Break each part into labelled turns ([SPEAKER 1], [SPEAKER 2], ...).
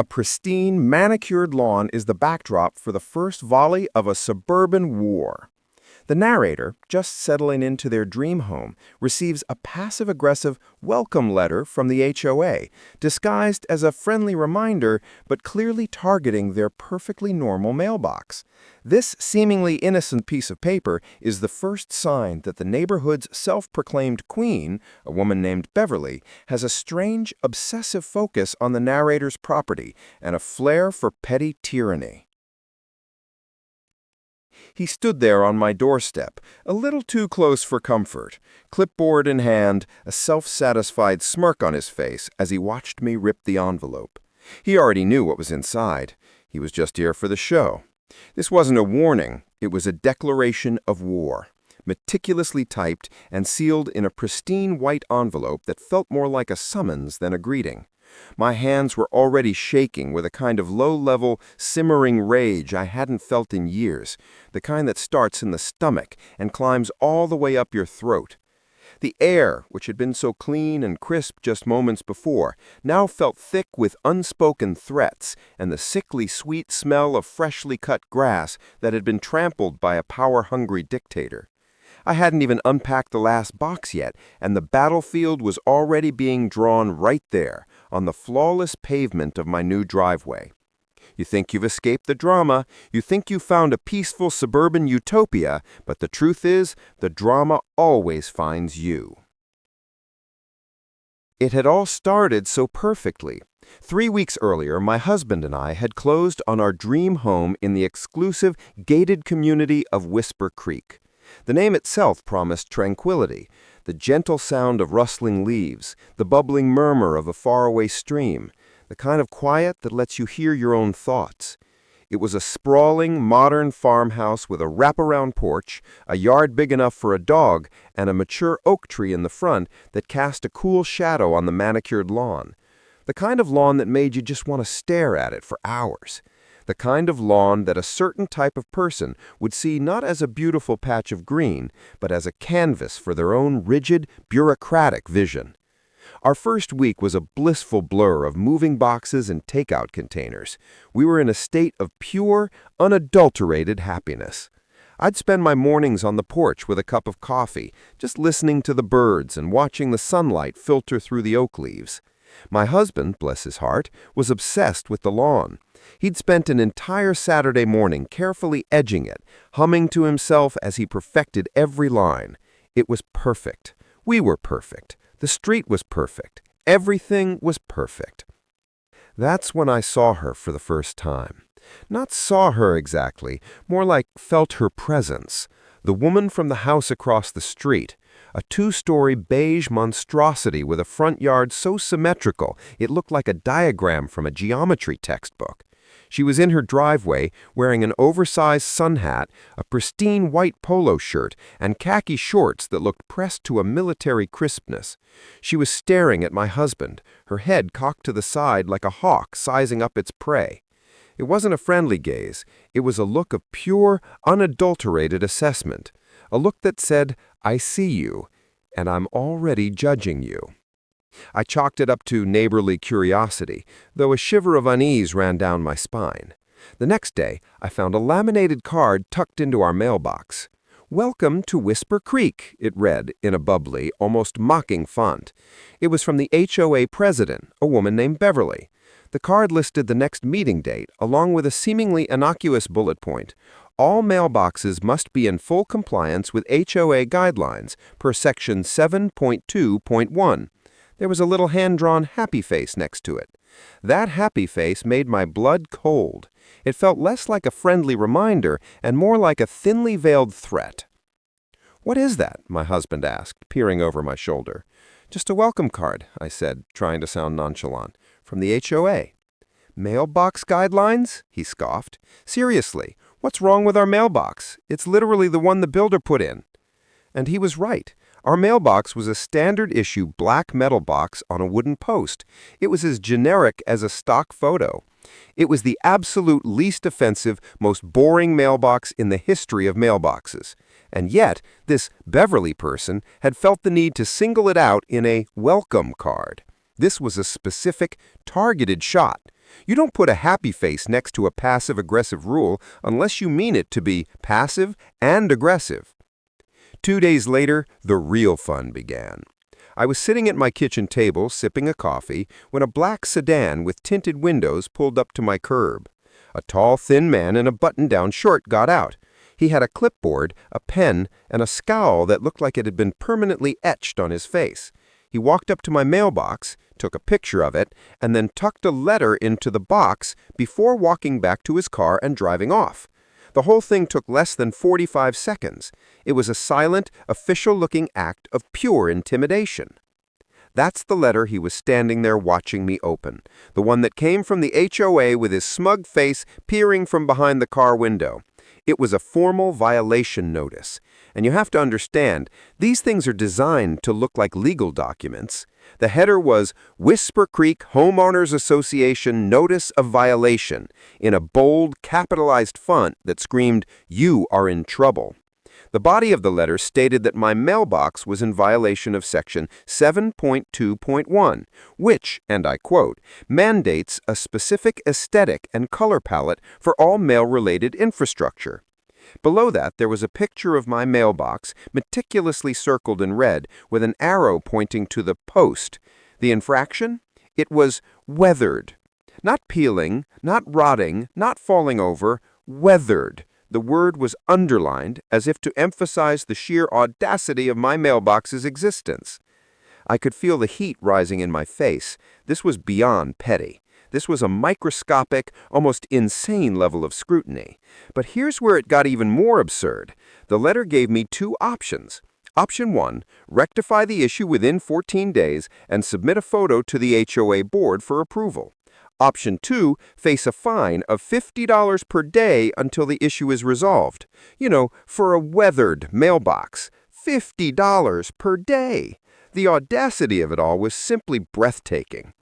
[SPEAKER 1] A pristine, manicured lawn is the backdrop for the first volley of a suburban war. The narrator, just settling into their dream home, receives a passive-aggressive welcome letter from the HOA, disguised as a friendly reminder but clearly targeting their perfectly normal mailbox. This seemingly innocent piece of paper is the first sign that the neighborhood's self-proclaimed queen, a woman named Beverly, has a strange, obsessive focus on the narrator's property and a flair for petty tyranny. He stood there on my doorstep, a little too close for comfort, clipboard in hand, a self-satisfied smirk on his face as he watched me rip the envelope. He already knew what was inside. He was just here for the show. This wasn't a warning. It was a declaration of war, meticulously typed and sealed in a pristine white envelope that felt more like a summons than a greeting. My hands were already shaking with a kind of low-level, simmering rage I hadn't felt in years, the kind that starts in the stomach and climbs all the way up your throat. The air, which had been so clean and crisp just moments before, now felt thick with unspoken threats and the sickly sweet smell of freshly cut grass that had been trampled by a power-hungry dictator. I hadn't even unpacked the last box yet, and the battlefield was already being drawn right there, on the flawless pavement of my new driveway. You think you've escaped the drama, you think you found a peaceful suburban utopia, but the truth is, the drama always finds you. It had all started so perfectly. 3 weeks earlier, my husband and I had closed on our dream home in the exclusive, gated community of Whisper Creek. The name itself promised tranquility, the gentle sound of rustling leaves, the bubbling murmur of a faraway stream, the kind of quiet that lets you hear your own thoughts. It was a sprawling, modern farmhouse with a wraparound porch, a yard big enough for a dog, and a mature oak tree in the front that cast a cool shadow on the manicured lawn. The kind of lawn that made you just want to stare at it for hours. The kind of lawn that a certain type of person would see not as a beautiful patch of green, but as a canvas for their own rigid, bureaucratic vision. Our first week was a blissful blur of moving boxes and takeout containers. We were in a state of pure, unadulterated happiness. I'd spend my mornings on the porch with a cup of coffee, just listening to the birds and watching the sunlight filter through the oak leaves. My husband, bless his heart, was obsessed with the lawn. He'd spent an entire Saturday morning carefully edging it, humming to himself as he perfected every line. It was perfect. We were perfect. The street was perfect. Everything was perfect. That's when I saw her for the first time. Not saw her exactly, more like felt her presence. The woman from the house across the street. A 2-story beige monstrosity with a front yard so symmetrical it looked like a diagram from a geometry textbook. She was in her driveway wearing an oversized sun hat, a pristine white polo shirt, and khaki shorts that looked pressed to a military crispness. She was staring at my husband, her head cocked to the side like a hawk sizing up its prey. It wasn't a friendly gaze. It was a look of pure, unadulterated assessment. A look that said, I see you, and I'm already judging you. I chalked it up to neighborly curiosity, though a shiver of unease ran down my spine. The next day, I found a laminated card tucked into our mailbox. Welcome to Whisper Creek, it read in a bubbly, almost mocking font. It was from the HOA president, a woman named Beverly. The card listed the next meeting date, along with a seemingly innocuous bullet point. All mailboxes must be in full compliance with HOA guidelines per Section 7.2.1. There was a little hand-drawn happy face next to it. That happy face made my blood cold. It felt less like a friendly reminder and more like a thinly veiled threat. "What is that?" my husband asked, peering over my shoulder. "Just a welcome card," I said, trying to sound nonchalant. "From the HOA." "Mailbox guidelines?" he scoffed. "Seriously, what's wrong with our mailbox? It's literally the one the builder put in." And he was right. Our mailbox was a standard-issue black metal box on a wooden post. It was as generic as a stock photo. It was the absolute least offensive, most boring mailbox in the history of mailboxes. And yet, this Beverly person had felt the need to single it out in a welcome card. This was a specific, targeted shot. You don't put a happy face next to a passive-aggressive rule unless you mean it to be passive and aggressive. 2 days later, the real fun began. I was sitting at my kitchen table sipping a coffee when a black sedan with tinted windows pulled up to my curb. A tall, thin man in a button-down shirt got out. He had a clipboard, a pen, and a scowl that looked like it had been permanently etched on his face. He walked up to my mailbox, took a picture of it, and then tucked a letter into the box before walking back to his car and driving off. The whole thing took less than 45 seconds. It was a silent, official-looking act of pure intimidation. That's the letter he was standing there watching me open, the one that came from the HOA with his smug face peering from behind the car window. It was a formal violation notice. And you have to understand, these things are designed to look like legal documents. The header was Whisper Creek Homeowners Association Notice of Violation in a bold, capitalized font that screamed, "You are in trouble." The body of the letter stated that my mailbox was in violation of Section 7.2.1, which, and I quote, mandates a specific aesthetic and color palette for all mail-related infrastructure. Below that, there was a picture of my mailbox, meticulously circled in red, with an arrow pointing to the post. The infraction? It was weathered. Not peeling, not rotting, not falling over, weathered. The word was underlined, as if to emphasize the sheer audacity of my mailbox's existence. I could feel the heat rising in my face. This was beyond petty. This was a microscopic, almost insane level of scrutiny. But here's where it got even more absurd. The letter gave me two options. Option 1, rectify the issue within 14 days and submit a photo to the HOA board for approval. Option 2, face a fine of $50 per day until the issue is resolved. You know, for a weathered mailbox. $50 per day. The audacity of it all was simply breathtaking.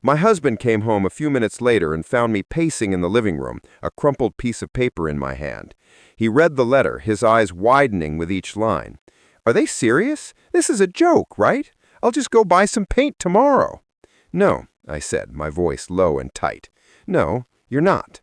[SPEAKER 1] My husband came home a few minutes later and found me pacing in the living room, a crumpled piece of paper in my hand. He read the letter, his eyes widening with each line. "Are they serious? This is a joke, right? I'll just go buy some paint tomorrow." "No," I said, my voice low and tight. "No, you're not."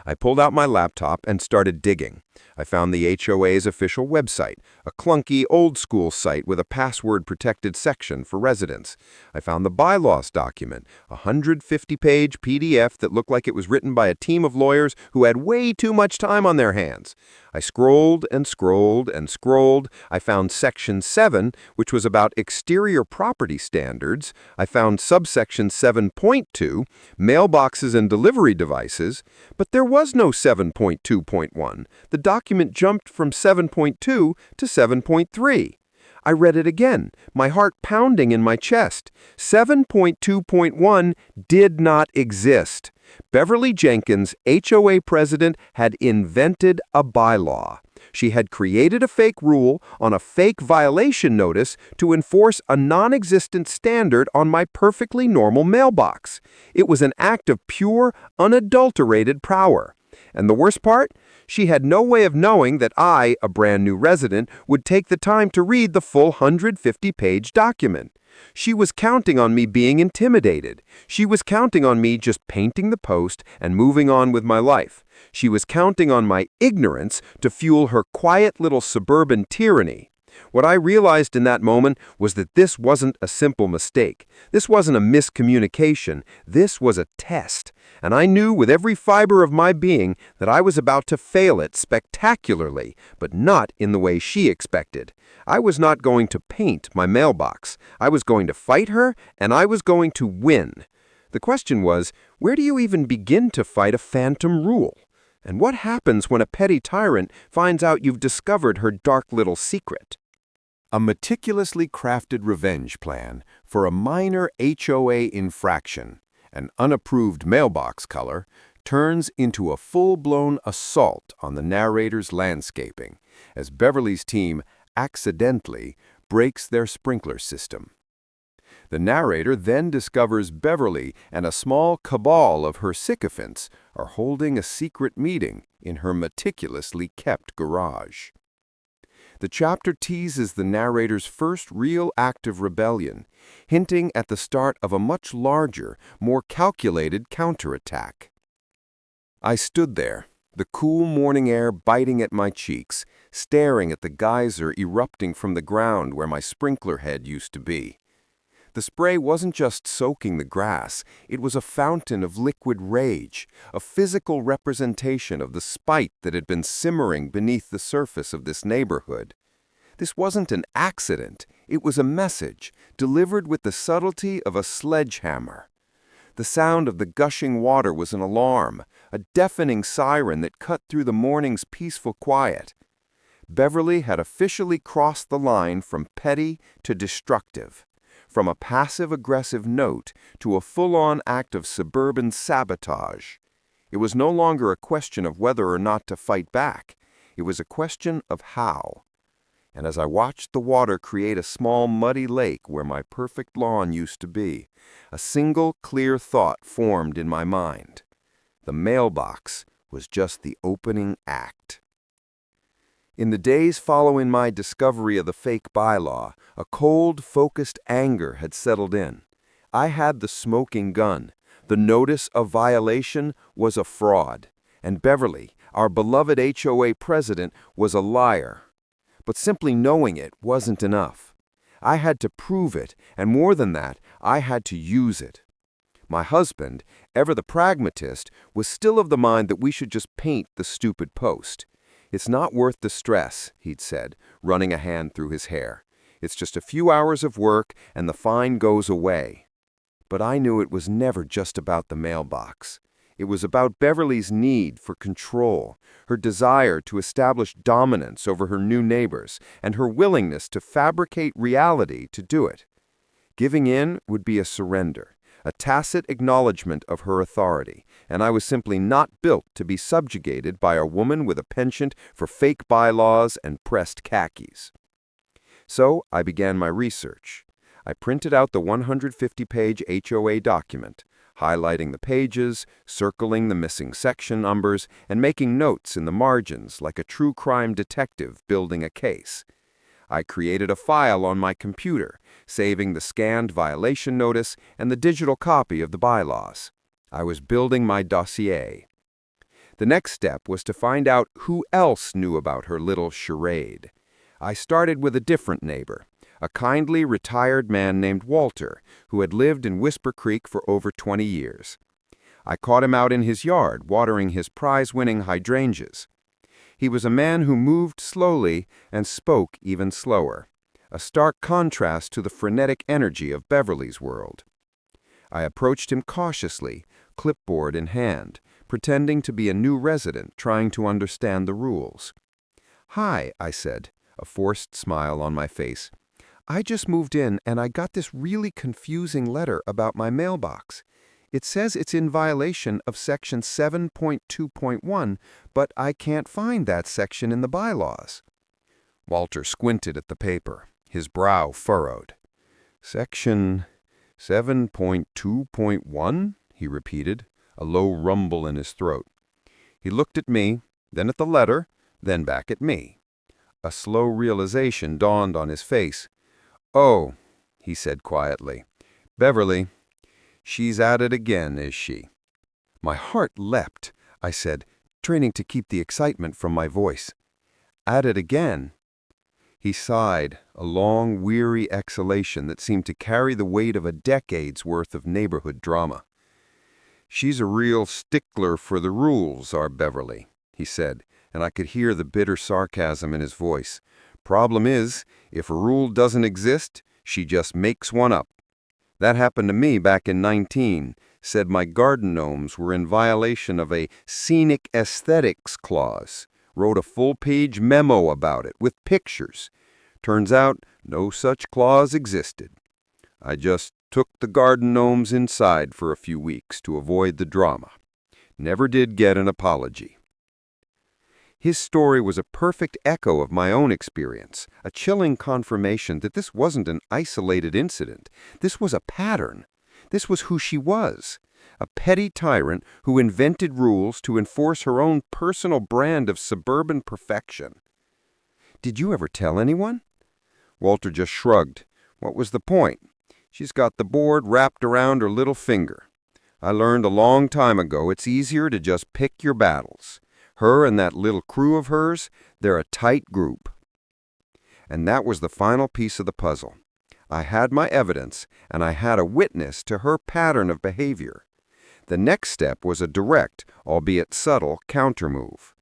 [SPEAKER 1] I pulled out my laptop and started digging. I found the HOA's official website, a clunky, old-school site with a password-protected section for residents. I found the bylaws document, a 150-page PDF that looked like it was written by a team of lawyers who had way too much time on their hands. I scrolled and scrolled and scrolled. I found Section 7, which was about exterior property standards. I found subsection 7.2, mailboxes and delivery devices. But there was no 7.2.1. The document jumped from 7.2 to 7.3. I read it again, my heart pounding in my chest. 7.2.1 did not exist. Beverly Jenkins, HOA president, had invented a bylaw. She had created a fake rule on a fake violation notice to enforce a non-existent standard on my perfectly normal mailbox. It was an act of pure, unadulterated power. And the worst part? She had no way of knowing that I, a brand new resident, would take the time to read the full 150-page document. She was counting on me being intimidated. She was counting on me just painting the post and moving on with my life. She was counting on my ignorance to fuel her quiet little suburban tyranny. What I realized in that moment was that this wasn't a simple mistake. This wasn't a miscommunication. This was a test. And I knew with every fiber of my being that I was about to fail it spectacularly, but not in the way she expected. I was not going to paint my mailbox. I was going to fight her, and I was going to win. The question was, where do you even begin to fight a phantom rule? And what happens when a petty tyrant finds out you've discovered her dark little secret? A meticulously crafted revenge plan for a minor HOA infraction, an unapproved mailbox color, turns into a full-blown assault on the narrator's landscaping as Beverly's team accidentally breaks their sprinkler system. The narrator then discovers Beverly and a small cabal of her sycophants are holding a secret meeting in her meticulously kept garage. The chapter teases the narrator's first real act of rebellion, hinting at the start of a much larger, more calculated counterattack. I stood there, the cool morning air biting at my cheeks, staring at the geyser erupting from the ground where my sprinkler head used to be. The spray wasn't just soaking the grass, it was a fountain of liquid rage, a physical representation of the spite that had been simmering beneath the surface of this neighborhood. This wasn't an accident, it was a message, delivered with the subtlety of a sledgehammer. The sound of the gushing water was an alarm, a deafening siren that cut through the morning's peaceful quiet. Beverly had officially crossed the line from petty to destructive, from a passive-aggressive note to a full-on act of suburban sabotage. It was no longer a question of whether or not to fight back. It was a question of how. And as I watched the water create a small muddy lake where my perfect lawn used to be, a single clear thought formed in my mind. The mailbox was just the opening act. In the days following my discovery of the fake bylaw, a cold, focused anger had settled in. I had the smoking gun. The notice of violation was a fraud. And Beverly, our beloved HOA president, was a liar. But simply knowing it wasn't enough. I had to prove it, and more than that, I had to use it. My husband, ever the pragmatist, was still of the mind that we should just paint the stupid post. "It's not worth the stress," he'd said, running a hand through his hair. "It's just a few hours of work, and the fine goes away." But I knew it was never just about the mailbox. It was about Beverly's need for control, her desire to establish dominance over her new neighbors, and her willingness to fabricate reality to do it. Giving in would be a surrender, a tacit acknowledgement of her authority, and I was simply not built to be subjugated by a woman with a penchant for fake bylaws and pressed khakis. So I began my research. I printed out the 150-page HOA document, highlighting the pages, circling the missing section numbers, and making notes in the margins like a true crime detective building a case. I created a file on my computer, saving the scanned violation notice and the digital copy of the bylaws. I was building my dossier. The next step was to find out who else knew about her little charade. I started with a different neighbor, a kindly retired man named Walter, who had lived in Whisper Creek for over 20 years. I caught him out in his yard, watering his prize-winning hydrangeas. He was a man who moved slowly and spoke even slower, a stark contrast to the frenetic energy of Beverly's world. I approached him cautiously, clipboard in hand, pretending to be a new resident trying to understand the rules. "Hi," I said, a forced smile on my face. "I just moved in and I got this really confusing letter about my mailbox. It says it's in violation of Section 7.2.1, but I can't find that section in the bylaws." Walter squinted at the paper, his brow furrowed. "Section 7.2.1?" he repeated, a low rumble in his throat. He looked at me, then at the letter, then back at me. A slow realization dawned on his face. "Oh," he said quietly, "Beverly, she's at it again, is she?" My heart leapt, I said, training to keep the excitement from my voice. "At it again?" He sighed, a long, weary exhalation that seemed to carry the weight of a decade's worth of neighborhood drama. "She's a real stickler for the rules, our Beverly," he said, and I could hear the bitter sarcasm in his voice. "Problem is, if a rule doesn't exist, she just makes one up. That happened to me back in 19, said my garden gnomes were in violation of a scenic aesthetics clause, wrote a full-page memo about it with pictures. Turns out no such clause existed. I just took the garden gnomes inside for a few weeks to avoid the drama. Never did get an apology." His story was a perfect echo of my own experience, a chilling confirmation that this wasn't an isolated incident. This was a pattern. This was who she was, a petty tyrant who invented rules to enforce her own personal brand of suburban perfection. Did you ever tell anyone? Walter just shrugged. What was the point? She's got the board wrapped around her little finger. I learned a long time ago it's easier to just pick your battles. Her and that little crew of hers, they're a tight group. And that was the final piece of the puzzle. I had my evidence, and I had a witness to her pattern of behavior. The next step was a direct, albeit subtle, countermove.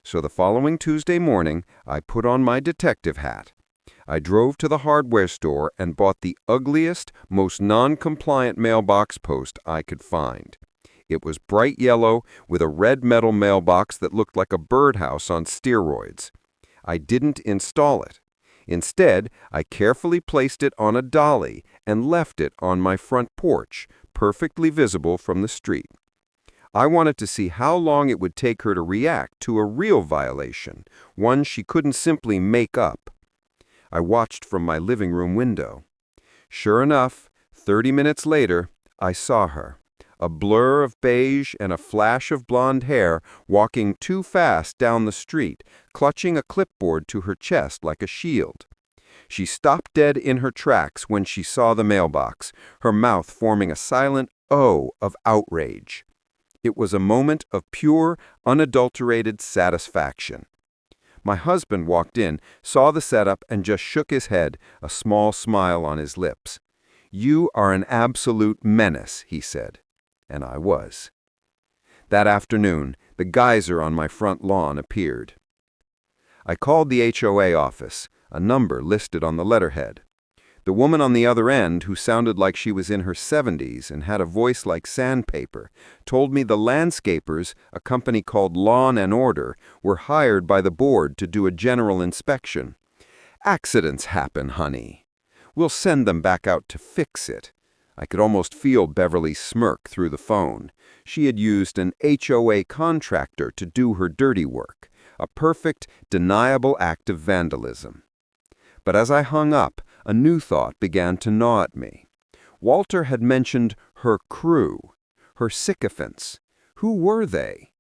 [SPEAKER 1] So the following Tuesday morning, I put on my detective hat. I drove to the hardware store and bought the ugliest, most non-compliant mailbox post I could find. It was bright yellow with a red metal mailbox that looked like a birdhouse on steroids. I didn't install it. Instead, I carefully placed it on a dolly and left it on my front porch, perfectly visible from the street. I wanted to see how long it would take her to react to a real violation, one she couldn't simply make up. I watched from my living room window. Sure enough, 30 minutes later, I saw her, a blur of beige and a flash of blonde hair, walking too fast down the street, clutching a clipboard to her chest like a shield. She stopped dead in her tracks when she saw the mailbox, her mouth forming a silent O of outrage. It was a moment of pure, unadulterated satisfaction. My husband walked in, saw the setup, and just shook his head, a small smile on his lips. "You are an absolute menace," he said. And I was. That afternoon, the geyser on my front lawn appeared. I called the HOA office, a number listed on the letterhead. The woman on the other end, who sounded like she was in her 70s and had a voice like sandpaper, told me the landscapers, a company called Lawn and Order, were hired by the board to do a general inspection. "Accidents happen, honey. We'll send them back out to fix it." I could almost feel Beverly smirk through the phone. She had used an HOA contractor to do her dirty work, a perfect, deniable act of vandalism. But as I hung up, a new thought began to gnaw at me. Walter had mentioned her crew, her sycophants. Who were they?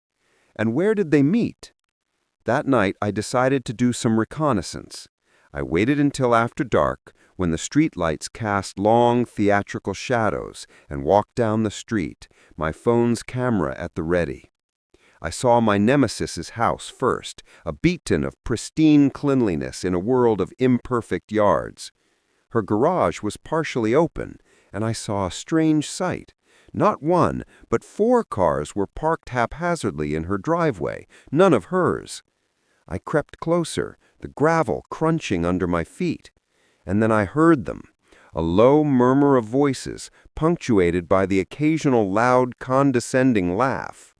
[SPEAKER 1] And where did they meet? That night, I decided to do some reconnaissance. I waited until after dark, when the streetlights cast long, theatrical shadows, and walked down the street, my phone's camera at the ready. I saw my nemesis's house first, a beacon of pristine cleanliness in a world of imperfect yards. Her garage was partially open, and I saw a strange sight. Not one, but 4 cars were parked haphazardly in her driveway, none of hers. I crept closer, the gravel crunching under my feet. And then I heard them, a low murmur of voices, punctuated by the occasional loud, condescending laugh.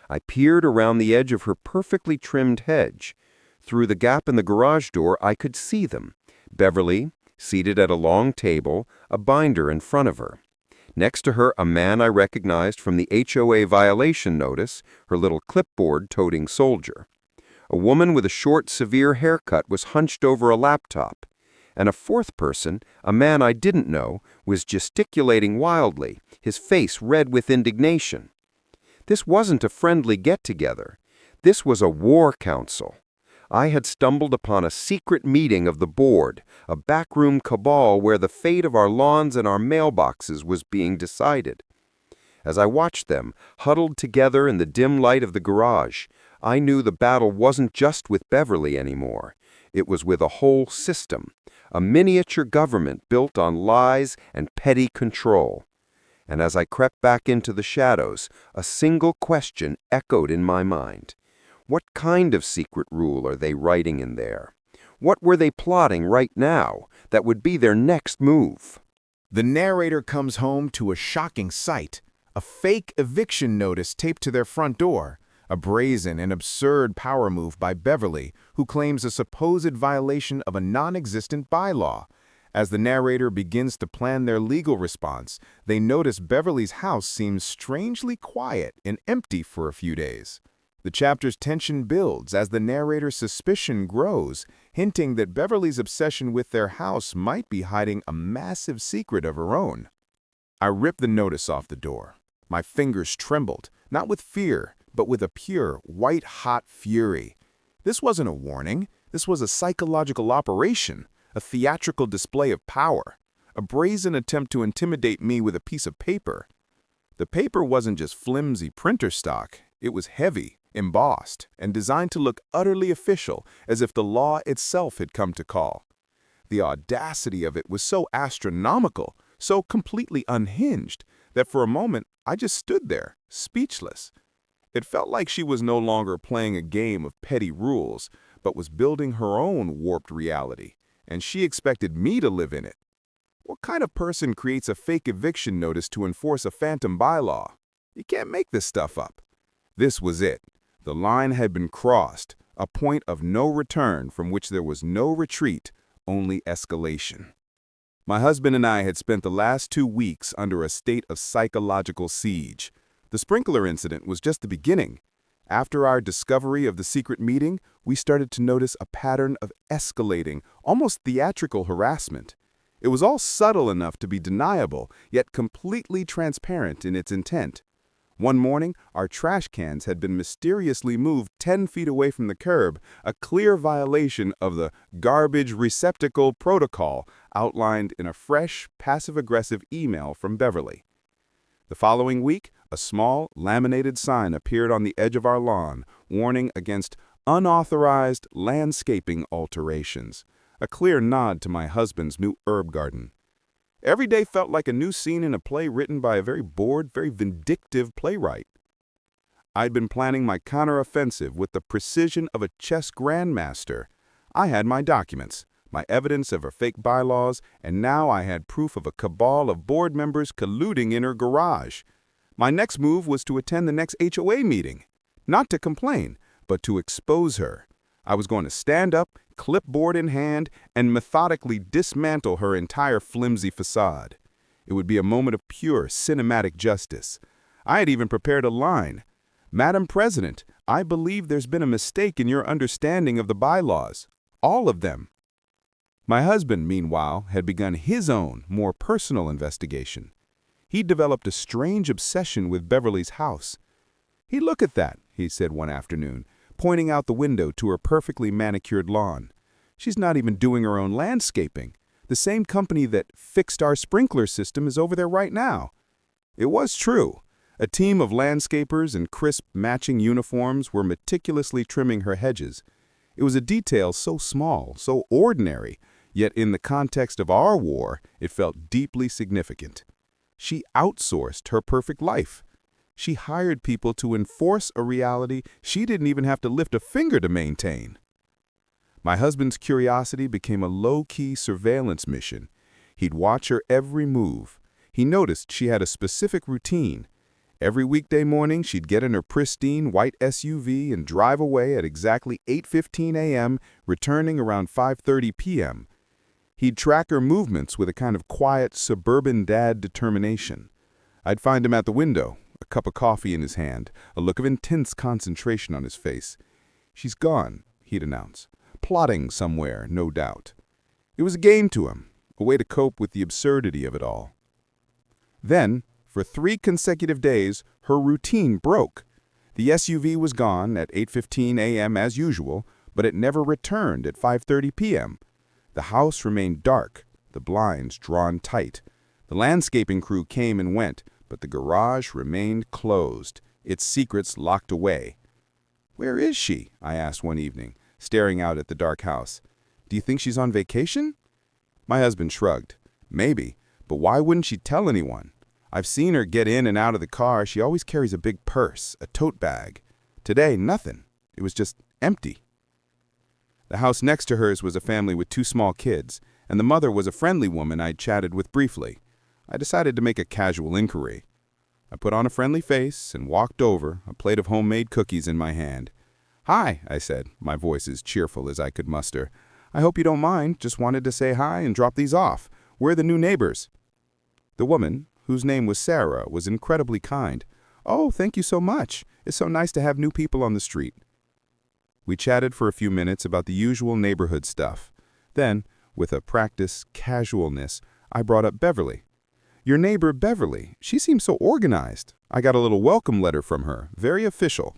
[SPEAKER 1] I peered around the edge of her perfectly trimmed hedge. Through the gap in the garage door, I could see them. Beverly, seated at a long table, a binder in front of her. Next to her, a man I recognized from the HOA violation notice, her little clipboard-toting soldier. A woman with a short, severe haircut was hunched over a laptop. And a fourth person, a man I didn't know, was gesticulating wildly, his face red with indignation. This wasn't a friendly get-together. This was a war council. I had stumbled upon a secret meeting of the board, a backroom cabal where the fate of our lawns and our mailboxes was being decided. As I watched them, huddled together in the dim light of the garage, I knew the battle wasn't just with Beverly anymore. It was with a whole system, a miniature government built on lies and petty control. And as I crept back into the shadows, a single question echoed in my mind. What kind of secret rule are they writing in there? What were they plotting right now that would be their next move?
[SPEAKER 2] The narrator comes home to a shocking sight, a fake eviction notice taped to their front door, a brazen and absurd power move by Beverly, who claims a supposed violation of a non-existent bylaw. As the narrator begins to plan their legal response, they notice Beverly's house seems strangely quiet and empty for a few days. The chapter's tension builds as the narrator's suspicion grows, hinting that Beverly's obsession with their house might be hiding a massive secret of her own. I ripped the notice off the door. My fingers trembled, not with fear, but with a pure, white-hot fury. This wasn't a warning. This was a psychological operation, a theatrical display of power, a brazen attempt to intimidate me with a piece of paper. The paper wasn't just flimsy printer stock, it was heavy, embossed, and designed to look utterly official, as if the law itself had come to call. The audacity of it was so astronomical, so completely unhinged, that for a moment I just stood there, speechless. It felt like she was no longer playing a game of petty rules, but was building her own warped reality, and she expected me to live in it. What kind of person creates a fake eviction notice to enforce a phantom bylaw? You can't make this stuff up. This was it. The line had been crossed, a point of no return from which there was no retreat, only escalation. My husband and I had spent the last 2 weeks under a state of psychological siege. The sprinkler incident was just the beginning. After our discovery of the secret meeting, we started to notice a pattern of escalating, almost theatrical harassment. It was all subtle enough to be deniable, yet completely transparent in its intent. One morning, our trash cans had been mysteriously moved 10 feet away from the curb, a clear violation of the garbage receptacle protocol outlined in a fresh, passive-aggressive email from Beverly. The following week, a small, laminated sign appeared on the edge of our lawn, warning against unauthorized landscaping alterations, a clear nod to my husband's new herb garden. Every day felt like a new scene in a play written by a very bored, very vindictive playwright. I'd been planning my counteroffensive with the precision of a chess grandmaster. I had my documents, my evidence of her fake bylaws, and now I had proof of a cabal of board members colluding in her garage. My next move was to attend the next HOA meeting, not to complain, but to expose her. I was going to stand up, clipboard in hand, and methodically dismantle her entire flimsy facade. It would be a moment of pure cinematic justice. I had even prepared a line. "Madam President, I believe there's been a mistake in your understanding of the bylaws. All of them." My husband, meanwhile, had begun his own, more personal investigation. He'd developed a strange obsession with Beverly's house. "Hey, look at that," he said one afternoon, pointing out the window to her perfectly manicured lawn. "She's not even doing her own landscaping. The same company that fixed our sprinkler system is over there right now." It was true. A team of landscapers in crisp, matching uniforms were meticulously trimming her hedges. It was a detail so small, so ordinary, yet in the context of our war, it felt deeply significant. She outsourced her perfect life. She hired people to enforce a reality she didn't even have to lift a finger to maintain. My husband's curiosity became a low-key surveillance mission. He'd watch her every move. He noticed she had a specific routine. Every weekday morning, she'd get in her pristine white SUV and drive away at exactly 8:15 a.m., returning around 5:30 p.m. He'd track her movements with a kind of quiet, suburban dad determination. I'd find him at the window, a cup of coffee in his hand, a look of intense concentration on his face. "She's gone," he'd announce. "Plotting somewhere, no doubt." It was a game to him, a way to cope with the absurdity of it all. Then, for 3 consecutive days, her routine broke. The SUV was gone at 8:15 a.m. as usual, but it never returned at 5:30 p.m. The house remained dark, the blinds drawn tight. The landscaping crew came and went, but the garage remained closed, its secrets locked away. "Where is she?" I asked one evening, staring out at the dark house. "Do you think she's on vacation?" My husband shrugged. "Maybe, but why wouldn't she tell anyone? I've seen her get in and out of the car. She always carries a big purse, a tote bag. Today, nothing. It was just empty." The house next to hers was a family with 2 small kids, and the mother was a friendly woman I'd chatted with briefly. I decided to make a casual inquiry. I put on a friendly face and walked over, a plate of homemade cookies in my hand. "Hi," I said, my voice as cheerful as I could muster. "I hope you don't mind. Just wanted to say hi and drop these off. We're the new neighbors." The woman, whose name was Sarah, was incredibly kind. "Oh, thank you so much. It's so nice to have new people on the street." We chatted for a few minutes about the usual neighborhood stuff. Then, with a practiced casualness, I brought up Beverly. "Your neighbor Beverly, she seems so organized. I got a little welcome letter from her, very official."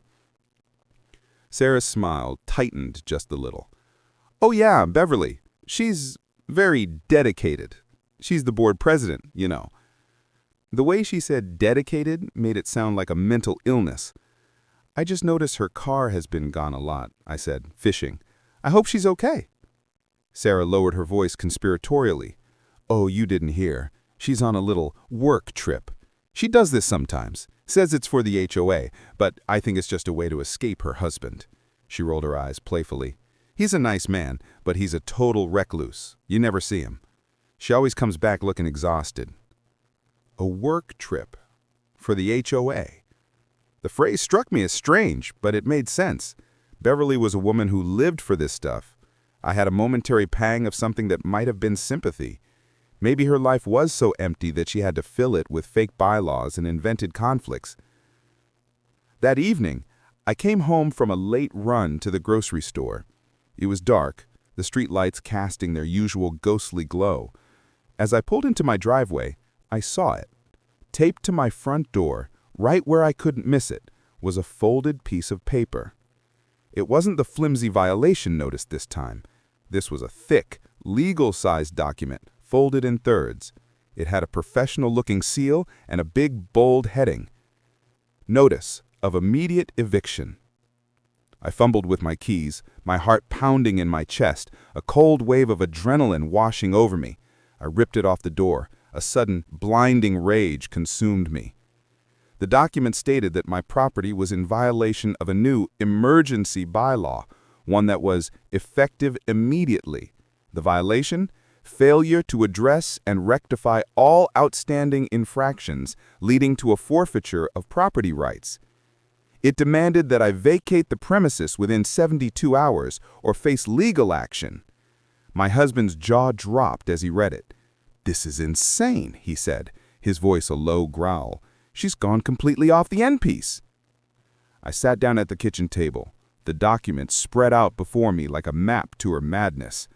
[SPEAKER 2] Sarah's smile tightened just a little. Oh yeah, Beverly. She's very dedicated. She's the board president, you know. The way she said dedicated made it sound like a mental illness. I just noticed her car has been gone a lot, I said, fishing. I hope she's okay. Sarah lowered her voice conspiratorially. Oh, you didn't hear. She's on a little work trip. She does this sometimes. Says it's for the HOA, but I think it's just a way to escape her husband. She rolled her eyes playfully. He's a nice man, but he's a total recluse. You never see him. She always comes back looking exhausted. A work trip. For the HOA. The phrase struck me as strange, but it made sense. Beverly was a woman who lived for this stuff. I had a momentary pang of something that might have been sympathy. Maybe her life was so empty that she had to fill it with fake bylaws and invented conflicts. That evening, I came home from a late run to the grocery store. It was dark, the street lights casting their usual ghostly glow. As I pulled into my driveway, I saw it. Taped to my front door, right where I couldn't miss it, was a folded piece of paper. It wasn't the flimsy violation notice this time. This was a thick, legal-sized document, folded in thirds. It had a professional-looking seal and a big, bold heading. Notice of immediate eviction. I fumbled with my keys, my heart pounding in my chest, a cold wave of adrenaline washing over me. I ripped it off the door. A sudden, blinding rage consumed me. The document stated that my property was in violation of a new emergency bylaw, one that was effective immediately. The violation? Failure to address and rectify all outstanding infractions, leading to a forfeiture of property rights. It demanded that I vacate the premises within 72 hours or face legal action. My husband's jaw dropped as he read it. "This is insane," he said, his voice a low growl. "She's gone completely off the end piece." I sat down at the kitchen table. The document spread out before me like a map to her madness.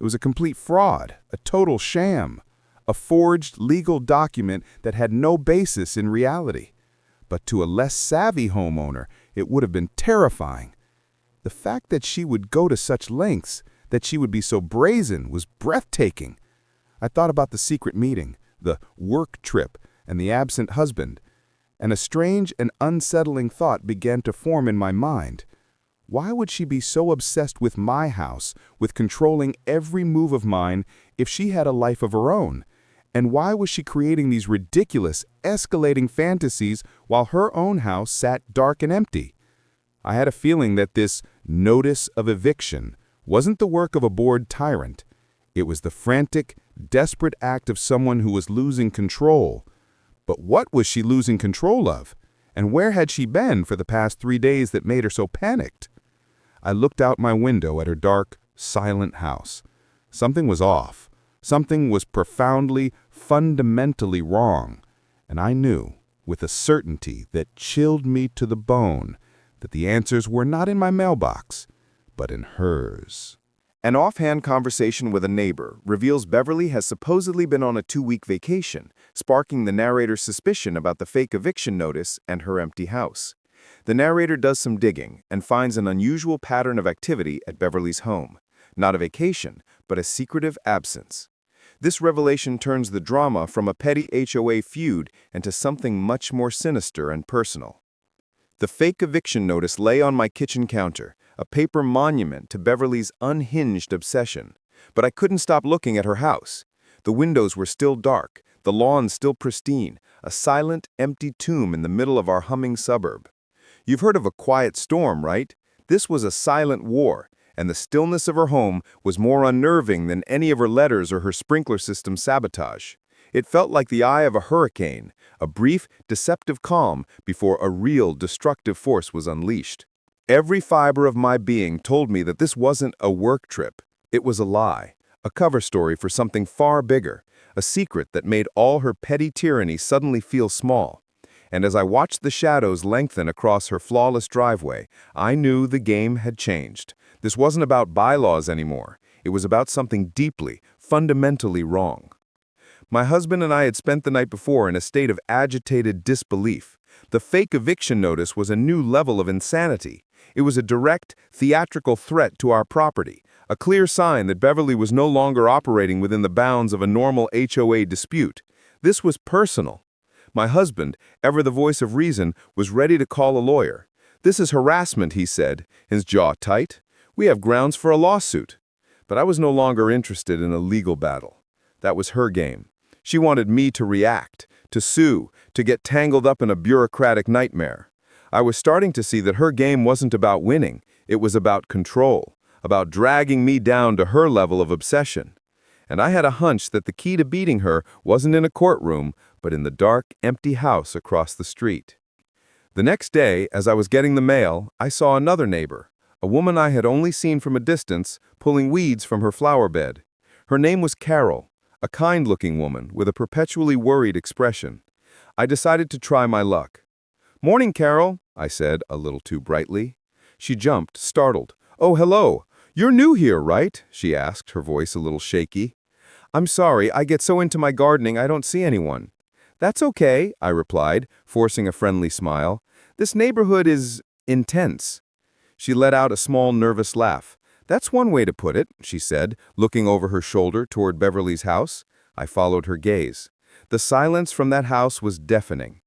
[SPEAKER 2] It was a complete fraud, a total sham, a forged legal document that had no basis in reality. But to a less savvy homeowner, it would have been terrifying. The fact that she would go to such lengths, that she would be so brazen, was breathtaking. I thought about the secret meeting, the work trip, and the absent husband, and a strange and unsettling thought began to form in my mind. Why would she be so obsessed with my house, with controlling every move of mine, if she had a life of her own? And why was she creating these ridiculous, escalating fantasies while her own house sat dark and empty? I had a feeling that this notice of eviction wasn't the work of a bored tyrant. It was the frantic, desperate act of someone who was losing control. But what was she losing control of? And where had she been for the past 3 days that made her so panicked? I looked out my window at her dark, silent house. Something was off. Something was profoundly, fundamentally wrong. And I knew, with a certainty that chilled me to the bone, that the answers were not in my mailbox, but in hers.
[SPEAKER 1] An offhand conversation with a neighbor reveals Beverly has supposedly been on a 2-week vacation, sparking the narrator's suspicion about the fake eviction notice and her empty house. The narrator does some digging and finds an unusual pattern of activity at Beverly's home. Not a vacation, but a secretive absence. This revelation turns the drama from a petty HOA feud into something much more sinister and personal. The fake eviction notice lay on my kitchen counter, a paper monument to Beverly's unhinged obsession. But I couldn't stop looking at her house. The windows were still dark, the lawn still pristine, a silent, empty tomb in the middle of our humming suburb. You've heard of a quiet storm, right? This was a silent war, and the stillness of her home was more unnerving than any of her letters or her sprinkler system sabotage. It felt like the eye of a hurricane, a brief, deceptive calm before a real, destructive force was unleashed. Every fiber of my being told me that this wasn't a work trip. It was a lie, a cover story for something far bigger, a secret that made all her petty tyranny suddenly feel small. And as I watched the shadows lengthen across her flawless driveway, I knew the game had changed. This wasn't about bylaws anymore. It was about something deeply, fundamentally wrong. My husband and I had spent the night before in a state of agitated disbelief. The fake eviction notice was a new level of insanity.
[SPEAKER 2] It was a direct, theatrical threat to our property, a clear sign that Beverly was no longer operating within the bounds of a normal HOA dispute. This was personal. My husband, ever the voice of reason, was ready to call a lawyer. "This is harassment," he said, his jaw tight. "We have grounds for a lawsuit." But I was no longer interested in a legal battle. That was her game. She wanted me to react, to sue, to get tangled up in a bureaucratic nightmare. I was starting to see that her game wasn't about winning. It was about control, about dragging me down to her level of obsession. And I had a hunch that the key to beating her wasn't in a courtroom, but in the dark, empty house across the street. The next day, as I was getting the mail, I saw another neighbor, a woman I had only seen from a distance, pulling weeds from her flower bed. Her name was Carol, a kind-looking woman with a perpetually worried expression. I decided to try my luck. "Morning, Carol," I said, a little too brightly. She jumped, startled. "Oh, hello. You're new here, right?" she asked, her voice a little shaky. "I'm sorry, I get so into my gardening I don't see anyone." "That's okay," I replied, forcing a friendly smile. "This neighborhood is intense." She let out a small, nervous laugh. "That's one way to put it," she said, looking over her shoulder toward Beverly's house. I followed her gaze. The silence from that house was deafening.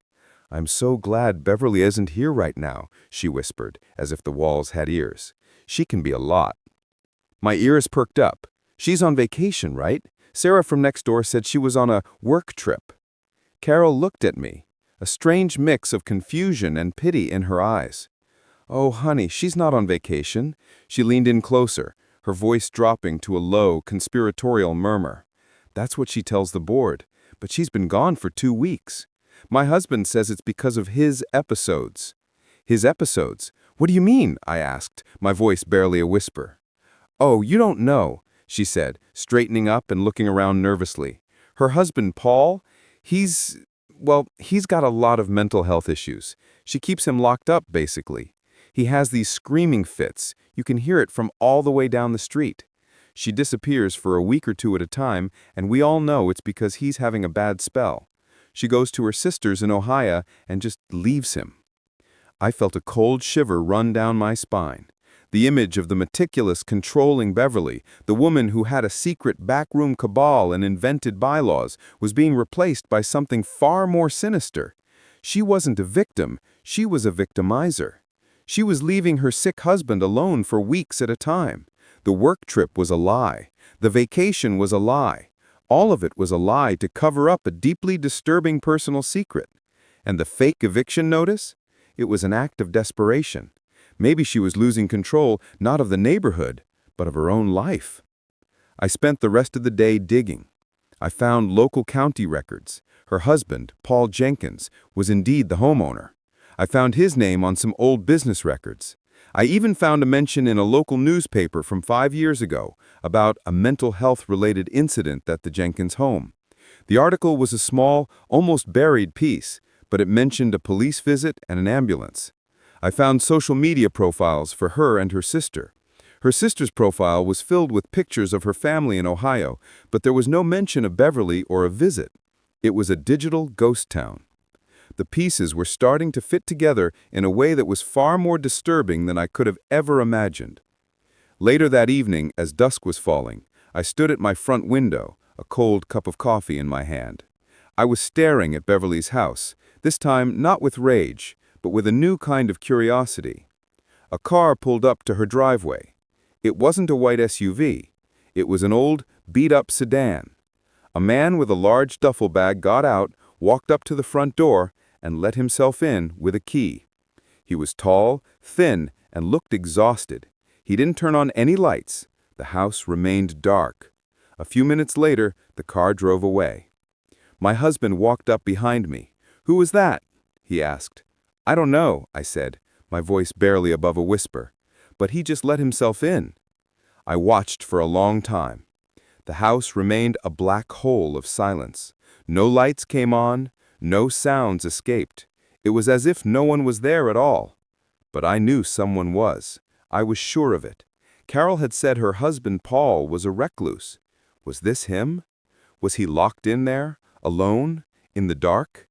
[SPEAKER 2] "I'm so glad Beverly isn't here right now," she whispered, as if the walls had ears. "She can be a lot." My ears perked up. "She's on vacation, right? Sarah from next door said she was on a work trip." Carol looked at me, a strange mix of confusion and pity in her eyes. "Oh, honey, she's not on vacation." She leaned in closer, her voice dropping to a low, conspiratorial murmur. "That's what she tells the board, but she's been gone for 2 weeks. My husband says it's because of his episodes." "His episodes? What do you mean?" I asked, my voice barely a whisper. "Oh, you don't know," she said, straightening up and looking around nervously. "Her husband, Paul, he's got a lot of mental health issues. She keeps him locked up, basically. He has these screaming fits. You can hear it from all the way down the street. She disappears for a week or 2 at a time, and we all know it's because he's having a bad spell. She goes to her sister's in Ohio and just leaves him." I felt a cold shiver run down my spine. The image of the meticulous, controlling Beverly, the woman who had a secret backroom cabal and invented bylaws, was being replaced by something far more sinister. She wasn't a victim, she was a victimizer. She was leaving her sick husband alone for weeks at a time. The work trip was a lie. The vacation was a lie. All of it was a lie to cover up a deeply disturbing personal secret. And the fake eviction notice? It was an act of desperation. Maybe she was losing control not of the neighborhood, but of her own life. I spent the rest of the day digging. I found local county records. Her husband, Paul Jenkins, was indeed the homeowner. I found his name on some old business records. I even found a mention in a local newspaper from 5 years ago about a mental health-related incident at the Jenkins home. The article was a small, almost buried piece, but it mentioned a police visit and an ambulance. I found social media profiles for her and her sister. Her sister's profile was filled with pictures of her family in Ohio, but there was no mention of Beverly or a visit. It was a digital ghost town. The pieces were starting to fit together in a way that was far more disturbing than I could have ever imagined. Later that evening, as dusk was falling, I stood at my front window, a cold cup of coffee in my hand. I was staring at Beverly's house, this time not with rage, but with a new kind of curiosity. A car pulled up to her driveway. It wasn't a white SUV. It was an old, beat-up sedan. A man with a large duffel bag got out, walked up to the front door, and let himself in with a key. He was tall, thin, and looked exhausted. He didn't turn on any lights. The house remained dark. A few minutes later, the car drove away. My husband walked up behind me. "Who was that?" he asked. "I don't know," I said, my voice barely above a whisper. "But he just let himself in." I watched for a long time. The house remained a black hole of silence. No lights came on, no sounds escaped. It was as if no one was there at all. But I knew someone was. I was sure of it. Carol had said her husband Paul was a recluse. Was this him? Was he locked in there, alone, in the dark?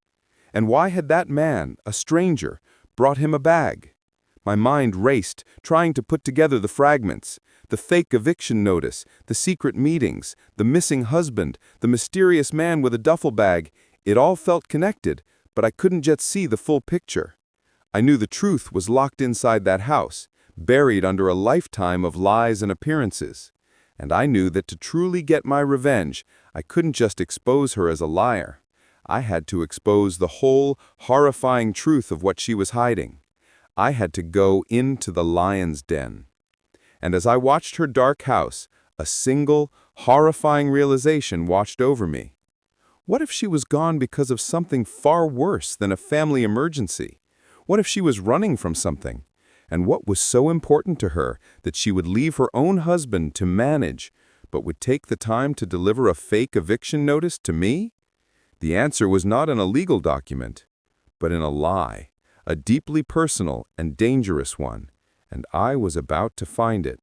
[SPEAKER 2] And why had that man, a stranger, brought him a bag?
[SPEAKER 3] My mind raced, trying to put together the fragments. The fake eviction notice, the secret meetings, the missing husband, the mysterious man with a duffel bag. It all felt connected, but I couldn't yet see the full picture. I knew the truth was locked inside that house, buried under a lifetime of lies and appearances. And I knew that to truly get my revenge, I couldn't just expose her as a liar. I had to expose the whole, horrifying truth of what she was hiding. I had to go into the lion's den. And as I watched her dark house, a single, horrifying realization washed over me. What if she was gone because of something far worse than a family emergency? What if she was running from something? And what was so important to her that she would leave her own husband to manage, but would take the time to deliver a fake eviction notice to me? The answer was not in a legal document, but in a lie, a deeply personal and dangerous one, and I was about to find it.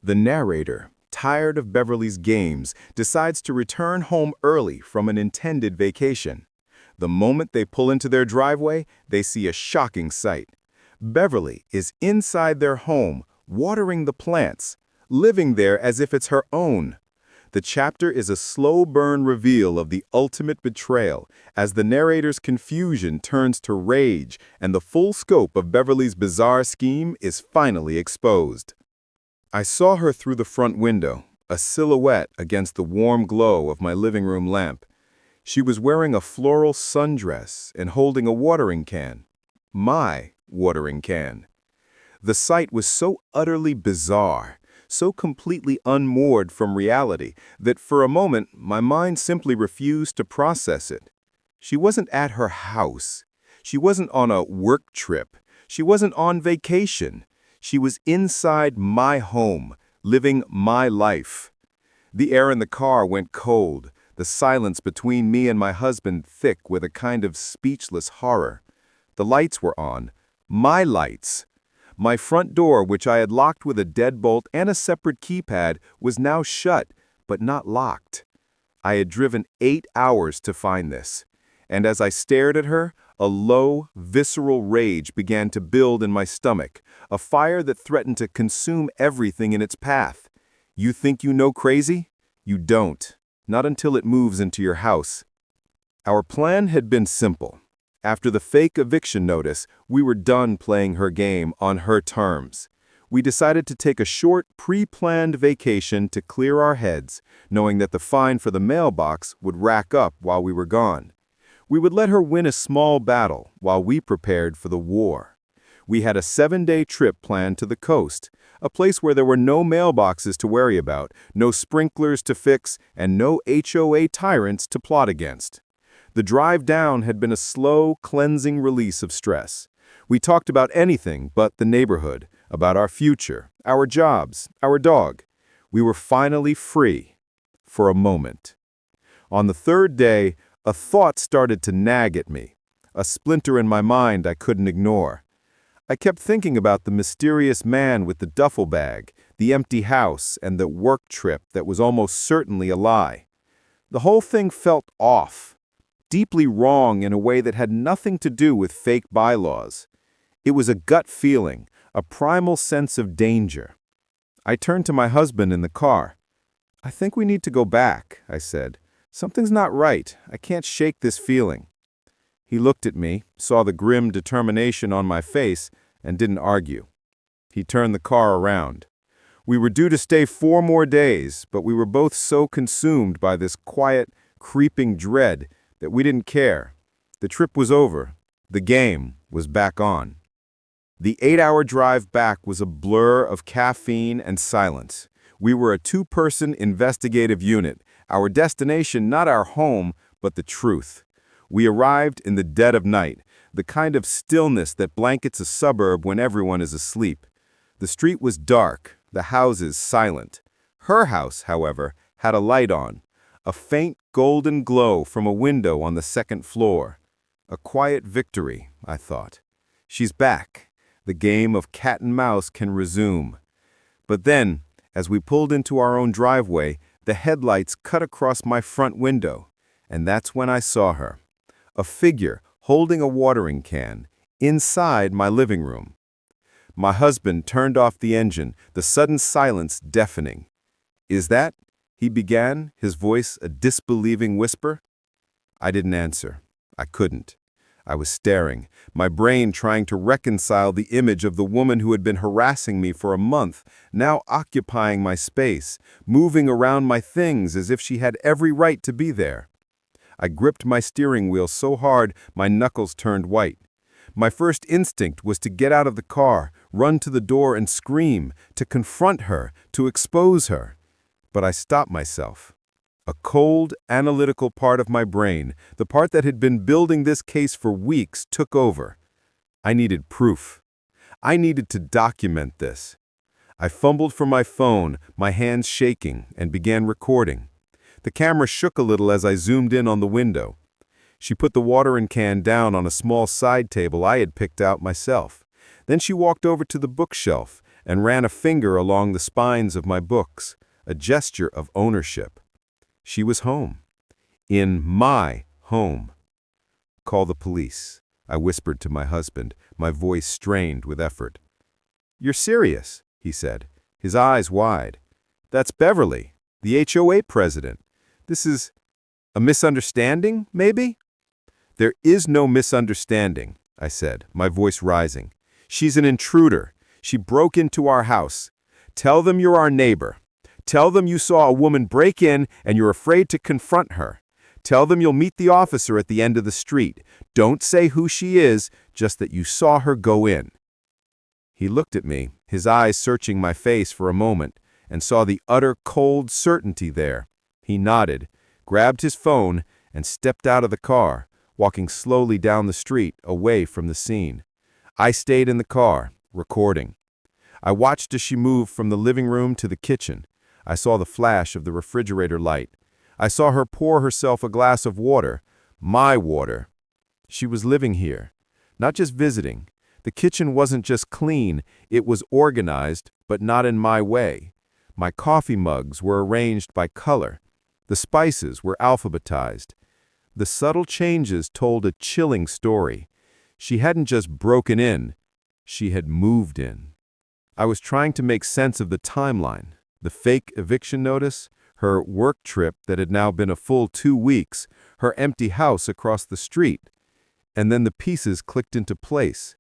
[SPEAKER 2] The narrator, tired of Beverly's games, decides to return home early from an intended vacation. The moment they pull into their driveway, they see a shocking sight. Beverly is inside their home, watering the plants, living there as if it's her own. The chapter is a slow burn reveal of the ultimate betrayal, as the narrator's confusion turns to rage and the full scope of Beverly's bizarre scheme is finally exposed. I saw her through the front window, a silhouette against the warm glow of my living room lamp. She was wearing a floral sundress and holding a watering can. My watering can. The sight was so utterly bizarre, so completely unmoored from reality, that for a moment my mind simply refused to process it. She wasn't at her house. She wasn't on a work trip. She wasn't on vacation. She was inside my home, living my life. The air in the car went cold, the silence between me and my husband thick with a kind of speechless horror. The lights were on. My lights. My front door, which I had locked with a deadbolt and a separate keypad, was now shut, but not locked. I had driven 8 hours to find this, and as I stared at her, a low, visceral rage began to build in my stomach, a fire that threatened to consume everything in its path. You think you know crazy? You don't. Not until it moves into your house. Our plan had been simple. After the fake eviction notice, we were done playing her game on her terms. We decided to take a short, pre-planned vacation to clear our heads, knowing that the fine for the mailbox would rack up while we were gone. We would let her win a small battle while we prepared for the war. We had a 7-day trip planned to the coast, a place where there were no mailboxes to worry about, no sprinklers to fix, and no HOA tyrants to plot against. The drive down had been a slow, cleansing release of stress. We talked about anything but the neighborhood, about our future, our jobs, our dog. We were finally free, for a moment. On the 3rd day, a thought started to nag at me, a splinter in my mind I couldn't ignore. I kept thinking about the mysterious man with the duffel bag, the empty house, and the work trip that was almost certainly a lie. The whole thing felt off. Deeply wrong in a way that had nothing to do with fake bylaws. It was a gut feeling, a primal sense of danger. I turned to my husband in the car. "I think we need to go back," I said. "Something's not right. I can't shake this feeling." He looked at me, saw the grim determination on my face, and didn't argue. He turned the car around. We were due to stay 4 more days, but we were both so consumed by this quiet, creeping dread that we didn't care. The trip was over. The game was back on. The 8-hour drive back was a blur of caffeine and silence. We were a 2-person investigative unit, our destination not our home, but the truth. We arrived in the dead of night, the kind of stillness that blankets a suburb when everyone is asleep. The street was dark, the houses silent. Her house, however, had a light on. A faint golden glow from a window on the 2nd floor. A quiet victory, I thought. She's back. The game of cat and mouse can resume. But then, as we pulled into our own driveway, the headlights cut across my front window, and that's when I saw her. A figure holding a watering can inside my living room.
[SPEAKER 3] My husband turned off the engine, the sudden silence deafening. "Is that?" he began, his voice a disbelieving whisper. I didn't answer. I couldn't. I was staring, my brain trying to reconcile the image of the woman who had been harassing me for a month, now occupying my space, moving around my things as if she had every right to be there. I gripped my steering wheel so hard my knuckles turned white. My first instinct was to get out of the car, run to the door and scream, to confront her, to expose her. But I stopped myself. A cold, analytical part of my brain, the part that had been building this case for weeks, took over. I needed proof. I needed to document this. I fumbled for my phone, my hands shaking, and began recording. The camera shook a little as I zoomed in on the window. She put the watering can down on a small side table I had picked out myself. Then she walked over to the bookshelf and ran a finger along the spines of my books, a gesture of ownership. She was home. In my home. "Call the police," I whispered to my husband, my voice strained with effort. "You're serious," he said, his eyes wide. "That's Beverly, the HOA president. This is a misunderstanding, maybe?" "There is no misunderstanding," I said, my voice rising. "She's an intruder. She broke into our house. Tell them you're our neighbor. Tell them you saw a woman break in and you're afraid to confront her. Tell them you'll meet the officer at the end of the street. Don't say who she is, just that you saw her go in." He looked at me, his eyes searching my face for a moment, and saw the utter cold certainty there. He nodded, grabbed his phone, and stepped out of the car, walking slowly down the street, away from the scene. I stayed in the car, recording. I watched as she moved from the living room to the kitchen. I saw the flash of the refrigerator light. I saw her pour herself a glass of water, my water. She was living here, not just visiting. The kitchen wasn't just clean, it was organized, but not in my way. My coffee mugs were arranged by color. The spices were alphabetized. The subtle changes told a chilling story. She hadn't just broken in, she had moved in. I was trying to make sense of the timeline. The fake eviction notice, her work trip that had now been a full 2 weeks, her empty house across the street. And then the pieces clicked into place.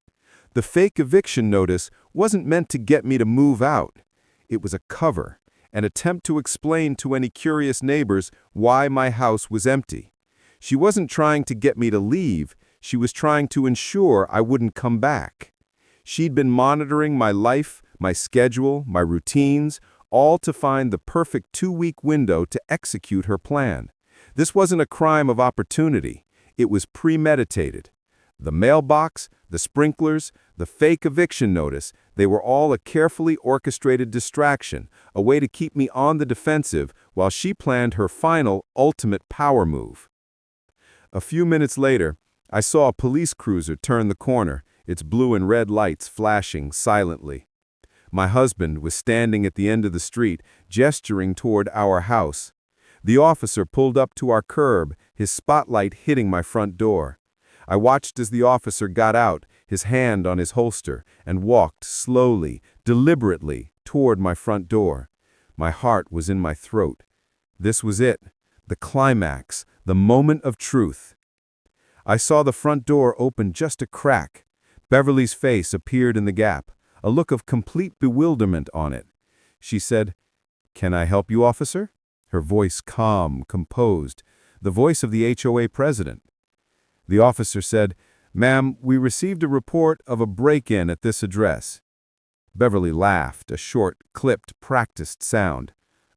[SPEAKER 3] The fake eviction notice wasn't meant to get me to move out. It was a cover, an attempt to explain to any curious neighbors why my house was empty. She wasn't trying to get me to leave, she was trying to ensure I wouldn't come back. She'd been monitoring my life, my schedule, my routines, all to find the perfect 2-week window to execute her plan. This wasn't a crime of opportunity. It was premeditated. The mailbox, the sprinklers, the fake eviction notice, they were all a carefully orchestrated distraction, a way to keep me on the defensive while she planned her final, ultimate power move. A few minutes later, I saw a police cruiser turn the corner, its blue and red lights flashing silently. My husband was standing at the end of the street, gesturing toward our house. The officer pulled up to our curb, his spotlight hitting my front door. I watched as the officer got out, his hand on his holster, and walked slowly, deliberately, toward my front door. My heart was in my throat. This was it, the climax, the moment of truth. I saw the front door open just a crack. Beverly's face appeared in the gap, a look of complete bewilderment on it. She said, "Can I help you, officer?" Her voice calm, composed, the voice of the HOA president. The officer said, "Ma'am, we received a report of a break-in at this address." Beverly laughed, a short, clipped, practiced sound.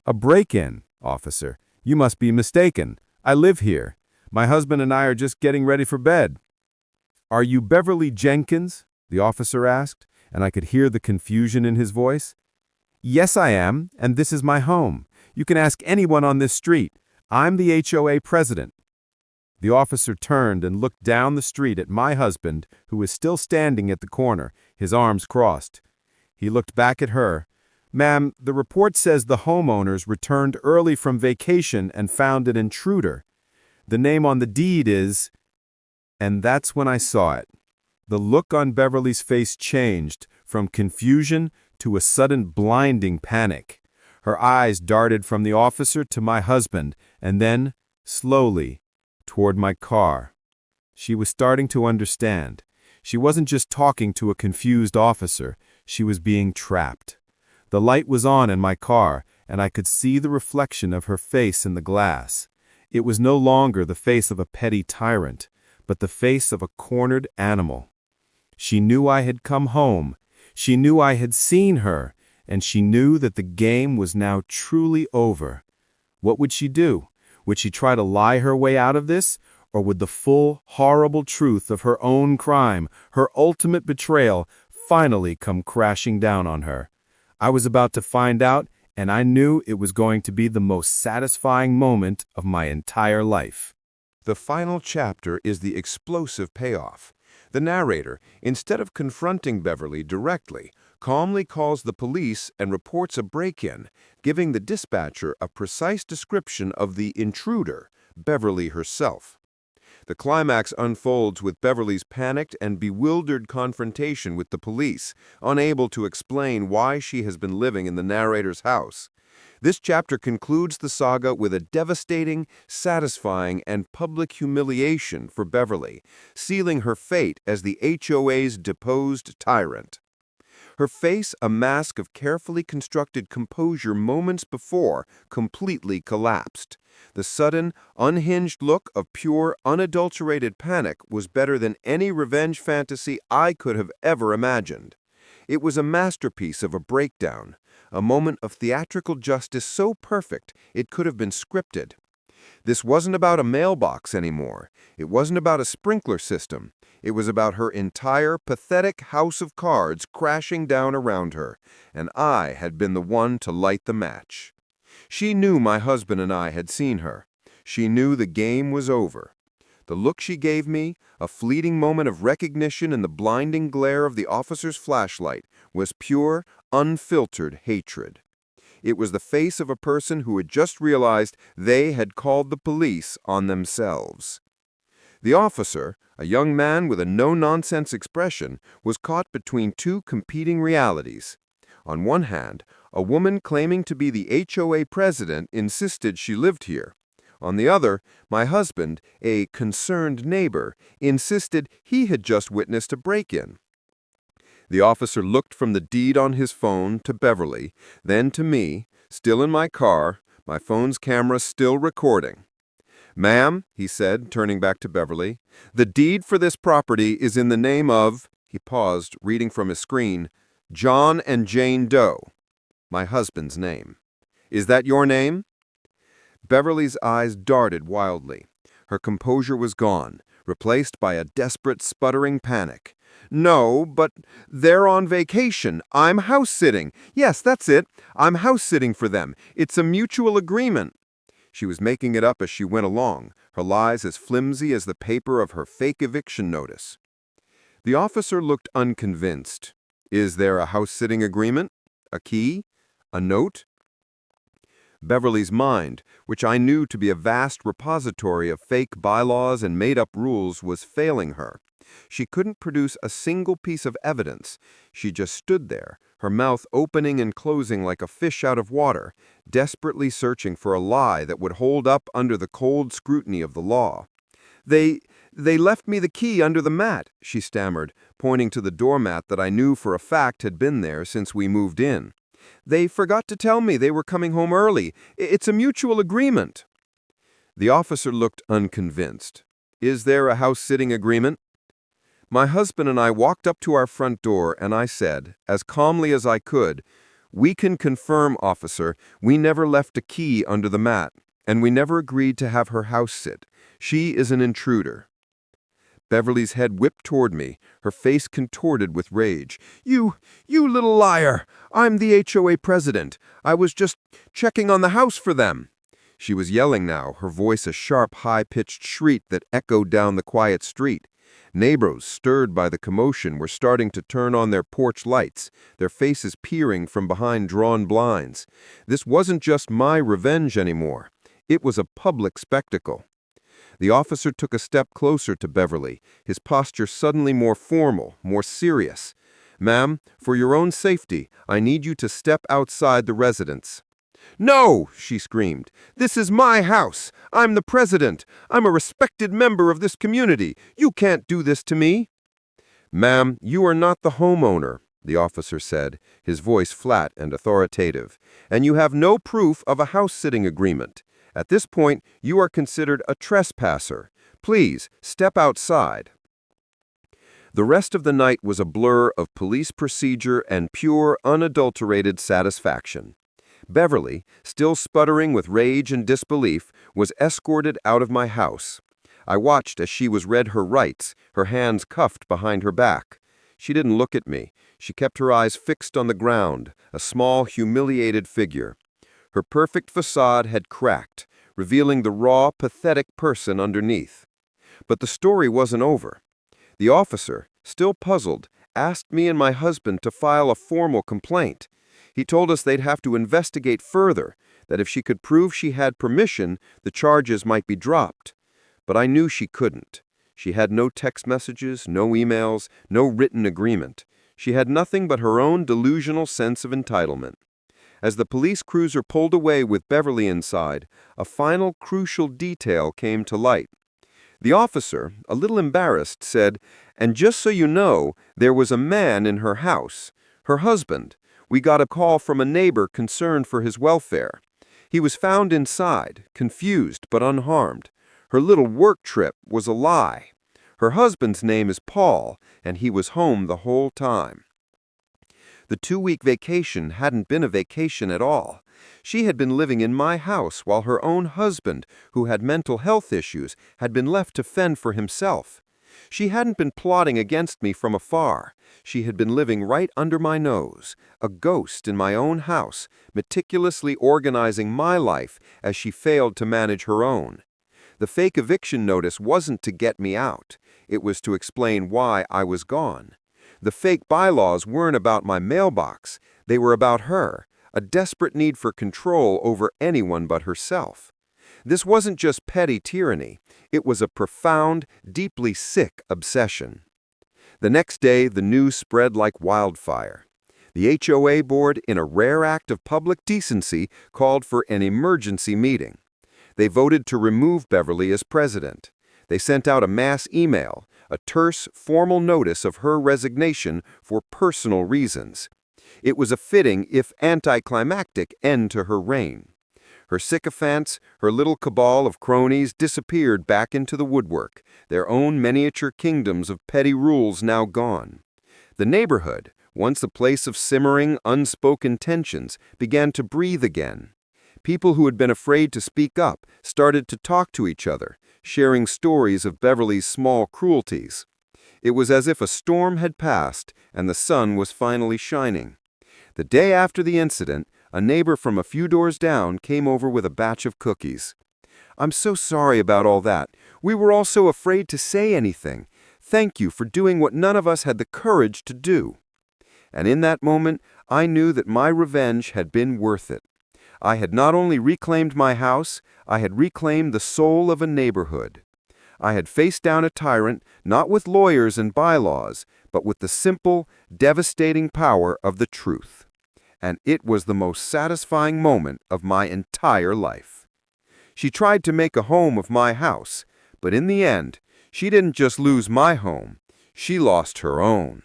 [SPEAKER 3] "A break-in, officer? You must be mistaken. I live here. My husband and I are just getting ready for bed." "Are you Beverly Jenkins?" the officer asked, and I could hear the confusion in his voice. "Yes, I am, and this is my home. You can ask anyone on this street. I'm the HOA president." The officer turned and looked down the street at my husband, who was still standing at the corner, his arms crossed. He looked back at her. "Ma'am, the report says the homeowners returned early from vacation and found an intruder. The name on the deed is—" And that's when I saw it. The look on Beverly's face changed, from confusion to a sudden blinding panic. Her eyes darted from the officer to my husband, and then, slowly, toward my car. She was starting to understand. She wasn't just talking to a confused officer, she was being trapped. The light was on in my car, and I could see the reflection of her face in the glass. It was no longer the face of a petty tyrant, but the face of a cornered animal. She knew I had come home. She knew I had seen her, and she knew that the game was now truly over. What would she do? Would she try to lie her way out of this? Or would the full, horrible truth of her own crime, her ultimate betrayal, finally come crashing down on her? I was about to find out, and I knew it was going to be the most satisfying moment of my entire life.
[SPEAKER 1] The final chapter is the explosive payoff. The narrator, instead of confronting Beverly directly, calmly calls the police and reports a break-in, giving the dispatcher a precise description of the intruder, Beverly herself. The climax unfolds with Beverly's panicked and bewildered confrontation with the police, unable to explain why she has been living in the narrator's house. This chapter concludes the saga with a devastating, satisfying, and public humiliation for Beverly, sealing her fate as the HOA's deposed tyrant. Her face, a mask of carefully constructed composure moments before, completely collapsed. The sudden, unhinged look of pure, unadulterated panic was better than any revenge fantasy I could have ever imagined. It was a masterpiece of a breakdown, a moment of theatrical justice so perfect it could have been scripted. This wasn't about a mailbox anymore. It wasn't about a sprinkler system. It was about her entire pathetic house of cards crashing down around her, and I had been the one to light the match. She knew my husband and I had seen her. She knew the game was over. The look she gave me, a fleeting moment of recognition in the blinding glare of the officer's flashlight, was pure, unfiltered hatred. It was the face of a person who had just realized they had called the police on themselves. The officer, a young man with a no-nonsense expression, was caught between two competing realities. On one hand, a woman claiming to be the HOA president insisted she lived here. On the other, my husband, a concerned neighbor, insisted he had just witnessed a break-in. The officer looked from the deed on his phone to Beverly, then to me, still in my car, my phone's camera still recording. "Ma'am," he said, turning back to Beverly, "the deed for this property is in the name of," he paused, reading from his screen, "John and Jane Doe," my husband's name. "Is that your name?" Beverly's eyes darted wildly. Her composure was gone, replaced by a desperate, sputtering panic. "No, but they're on vacation. I'm house-sitting. Yes, that's it. I'm house-sitting for them. It's a mutual agreement." She was making it up as she went along, her lies as flimsy as the paper of her fake eviction notice. The officer looked unconvinced. "Is there a house-sitting agreement? A key? A note?" Beverly's mind, which I knew to be a vast repository of fake bylaws and made-up rules, was failing her. She couldn't produce a single piece of evidence. She just stood there, her mouth opening and closing like a fish out of water, desperately searching for a lie that would hold up under the cold scrutiny of the law. They left me the key under the mat," she stammered, pointing to the doormat that I knew for a fact had been there since we moved in. "They forgot to tell me they were coming home early. It's a mutual agreement." The officer looked unconvinced. "Is there a house-sitting agreement?" My husband and I walked up to our front door, and I said, as calmly as I could, "We can confirm, officer, we never left a key under the mat, and we never agreed to have her house sit. She is an intruder." Beverly's head whipped toward me, her face contorted with rage. You little liar! I'm the HOA president. I was just checking on the house for them." She was yelling now, her voice a sharp, high-pitched shriek that echoed down the quiet street. Neighbors, stirred by the commotion, were starting to turn on their porch lights, their faces peering from behind drawn blinds. This wasn't just my revenge anymore. It was a public spectacle. The officer took a step closer to Beverly, his posture suddenly more formal, more serious. "Ma'am, for your own safety, I need you to step outside the residence." "No!" she screamed. "This is my house. I'm the president. I'm a respected member of this community. You can't do this to me." "Ma'am, you are not the homeowner," the officer said, his voice flat and authoritative, "and you have no proof of a house-sitting agreement. At this point, you are considered a trespasser. Please, step outside." The rest of the night was a blur of police procedure and pure, unadulterated satisfaction. Beverly, still sputtering with rage and disbelief, was escorted out of my house. I watched as she was read her rights, her hands cuffed behind her back. She didn't look at me. She kept her eyes fixed on the ground, a small, humiliated figure. Her perfect facade had cracked, revealing the raw, pathetic person underneath. But the story wasn't over. The officer, still puzzled, asked me and my husband to file a formal complaint. He told us they'd have to investigate further, that if she could prove she had permission, the charges might be dropped. But I knew she couldn't. She had no text messages, no emails, no written agreement. She had nothing but her own delusional sense of entitlement. As the police cruiser pulled away with Beverly inside, a final crucial detail came to light. The officer, a little embarrassed, said, "And just so you know, there was a man in her house, her husband. We got a call from a neighbor concerned for his welfare. He was found inside, confused but unharmed. Her little work trip was a lie. Her husband's name is Paul, and he was home the whole time." The 2-week vacation hadn't been a vacation at all. She had been living in my house while her own husband, who had mental health issues, had been left to fend for himself. She hadn't been plotting against me from afar. She had been living right under my nose, a ghost in my own house, meticulously organizing my life as she failed to manage her own. The fake eviction notice wasn't to get me out. It was to explain why I was gone. The fake bylaws weren't about my mailbox. They were about her, a desperate need for control over anyone but herself. This wasn't just petty tyranny. It was a profound, deeply sick obsession. The next day, the news spread like wildfire. The HOA board, in a rare act of public decency, called for an emergency meeting. They voted to remove Beverly as president. They sent out a mass email, a terse, formal notice of her resignation for personal reasons. It was a fitting, if anticlimactic, end to her reign. Her sycophants, her little cabal of cronies disappeared back into the woodwork, their own miniature kingdoms of petty rules now gone. The neighborhood, once a place of simmering, unspoken tensions, began to breathe again. People who had been afraid to speak up started to talk to each other, sharing stories of Beverly's small cruelties. It was as if a storm had passed and the sun was finally shining. The day after the incident, a neighbor from a few doors down came over with a batch of cookies. "I'm so sorry about all that. We were all so afraid to say anything. Thank you for doing what none of us had the courage to do." And in that moment, I knew that my revenge had been worth it. I had not only reclaimed my house, I had reclaimed the soul of a neighborhood. I had faced down a tyrant, not with lawyers and bylaws, but with the simple, devastating power of the truth. And it was the most satisfying moment of my entire life. She tried to make a home of my house, but in the end, she didn't just lose my home, she lost her own.